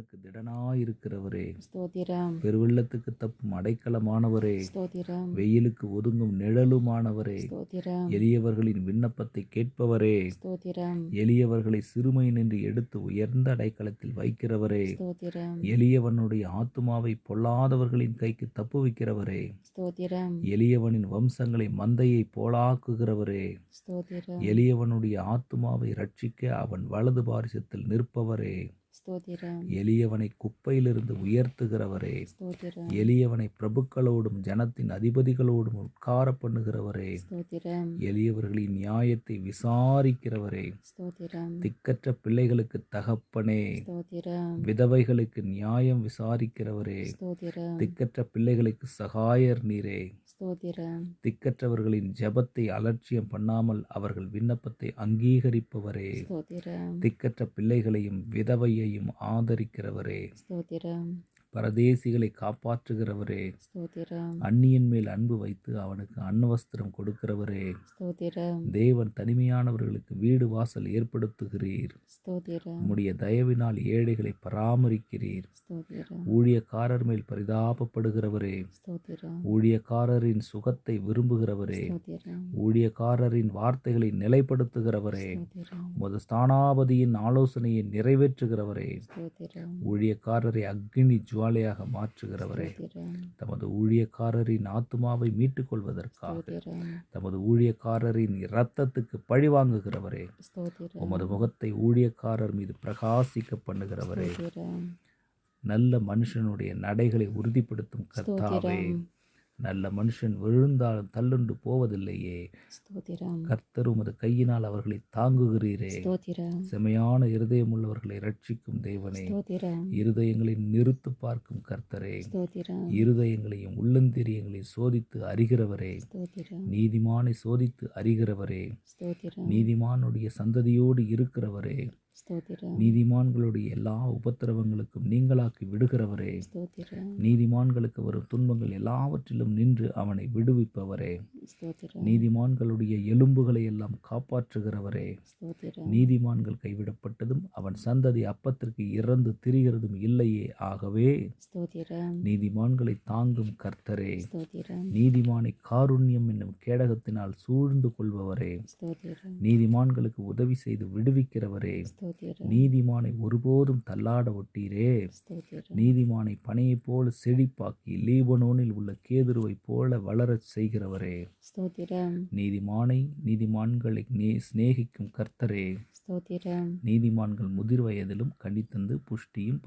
சியோனுக்கு திடனாயிருக்கிறவரே, ஸ்தோத்திரம். பெருவெள்ளத்துக்கு தப்பும் அடைக்கலமானவரே, ஸ்தோத்திரம். வெயிலுக்கு ஒதுங்கும் நிழலுமானவரே, ஸ்தோத்திரம். எளியவர்களின் விண்ணப்பத்தை கேட்பவரே, ஸ்தோத்திரம். எளியவர்களை சிறுமை நின்று எடுத்து உயர்ந்த அடைக்கலத்தில் வைக்கிறவரே, ஸ்தோத்திரம். எளியவனுடைய ஆத்துமாவை பொல்லாதவர்களின் கைக்கு தப்புவிக்கிறவரே, ஸ்தோத்திரம். எளியவனின் வம்சங்களை மந்தையை போலாக்குகிறவரே, ஸ்தோத்திரம். எளியவனுடைய ஆத்துமாவை ரட்சிக்க அவன் வலது பாரிசத்தில் நிற்பவரே, ஸ்தோத்திரம். எளியவனை குப்பையிலிருந்து உயர்த்துகிறவரே, ஸ்தோத்திரம். எளியவனை பிரபுக்களோடும் ஜனத்தின் அதிபதிகளோடும் உட்கார பண்ணுகிறவரே, ஸ்தோத்திரம். எளியவர்களின் நியாயத்தை விசாரிக்கிறவரே, ஸ்தோத்திரம். திக்கற்ற பிள்ளைகளுக்கு தகப்பனே, ஸ்தோத்திரம். விதவைகளுக்கு நியாயம் விசாரிக்கிறவரே, ஸ்தோத்திரம். திக்கற்ற பிள்ளைகளுக்கு சகாயர் நீரே, ஸ்தோத்திரம். திக்கற்றவர்களின் ஜெபத்தை அலட்சியம் பண்ணாமல் அவர்கள் விண்ணப்பத்தை அங்கீகரிப்பவரே, ஸ்தோத்திரம். திக்கற்ற பிள்ளைகளையும் விதவையையும் ஆதரிக்கிறவரே, ஸ்தோத்திரம். பரதேசிகளை காப்பாற்றுகிறவரே, ஸ்தோத்திரம். அந்நியன் மேல் அன்பு வைத்து அவனுக்கு அன்னவஸ்திரம் கொடுக்கிறவரே, ஸ்தோத்திரம். தேவன் தனிமையானவர்களுக்கு வீடு வாசல் ஏற்படுத்துகிறீர், ஸ்தோத்திரம். உம்முடைய தயவினால் ஏழைகளை பராமரிக்கிறீர், ஸ்தோத்திரம். ஊழியக்காரர் மேல் பரிதாபப்படுகிறவரே, ஸ்தோத்திரம். ஊழியக்காரரின் சுகத்தை விரும்புகிறவரே, ஸ்தோத்திரம். ஊழியக்காரரின் வார்த்தைகளை நிலைப்படுத்துகிறவரே, ஸ்தோத்திரம். உமது ஸ்தானாபதியின் ஆலோசனையை நிறைவேற்றுகிறவரே, ஸ்தோத்திரம். ஊழியக்காரரை அக்னி ஜுவாலையாக மாற்றுகிறவரே, ஸ்தோத்திரம். தமது ஊழியக்காரரின் ஆத்துமாவை மீட்டுக் கொள்வதற்காக ஸ்தோத்திரம். தமது ஊழியக்காரரின் இரத்தத்துக்கு பழிவாங்குகிறவரே, ஸ்தோத்திரம். உமது முகத்தை ஊழியக்காரர் மீது பிரகாசிக்க பண்ணுகிறவரே, ஸ்தோத்திரம். நல்ல மனுஷனுடைய நடைகளை உறுதிப்படுத்தும் கர்த்தாவே, ஸ்தோத்திரம். நல்ல மனுஷன் விழுந்தாலும் தள்ளுண்டு போவதில்லையே, ஸ்தோத்திரம். கர்த்தர் உமது கையினால் அவர்களை தாங்குகிறீரே, ஸ்தோத்திரம். செமையான இருதயமுள்ளவர்களை ரட்சிக்கும் தேவனே, ஸ்தோத்திரம். இருதயங்களை நிறுத்து பார்க்கும் கர்த்தரே, ஸ்தோத்திரம். இருதயங்களையும் உள்ளந்தெரியங்களையும் சோதித்து அறிகிறவரே, ஸ்தோத்திரம். நீதிமானை சோதித்து அறிகிறவரே, ஸ்தோத்திரம். நீதிமானுடைய சந்ததியோடு இருக்கிறவரே, ஸ்தோத்திரம். நீதிமான்களுடைய எல்லா உபத்திரவங்களுக்கும் நீங்களாக்கி விடுகிறவரே, ஸ்தோத்திரம். நீதிமான்களுக்கு வரும் துன்பங்கள் எல்லாவற்றிலும் நின்று அவனை விடுவிப்பவரே, ஸ்தோத்திரம். நீதிமான்களுடைய எலும்புகளை எல்லாம் காப்பாற்றுகிறவரே, ஸ்தோத்திரம். நீதிமான்கள் கைவிடப்பட்டதும் அவன் சந்ததி அப்பத்திற்கு இறந்து திரிகிறதும் இல்லையே, ஆகவே ஸ்தோத்திரம். நீதிமான்களை தாங்கும் கர்த்தரே, ஸ்தோத்திரம். நீதிமானை காருண்யம் என்னும் கேடகத்தினால் சூழ்ந்து கொள்பவரே, ஸ்தோத்திரம். நீதிமான்களுக்கு உதவி செய்து விடுவிக்கிறவரே, ஸ்தோத்திரம். நீதிமானை ஒருபோதும் தள்ளாட ஒட்டீரே, ஸ்தோத்திரம். நீதிமானை பனையைப் போல செழிப்பாக்கி லீபனோனில் உள்ள கேதுருவைப் போல வளரச் செய்கிறவரே, ஸ்தோத்திரம். நீதிமான்களை சிநேகிக்கும் கர்த்தரே, ஸ்தோத்திரம். நீதிமான்கள் முதிர் வயதிலும் கனி தந்து புஷ்டியும்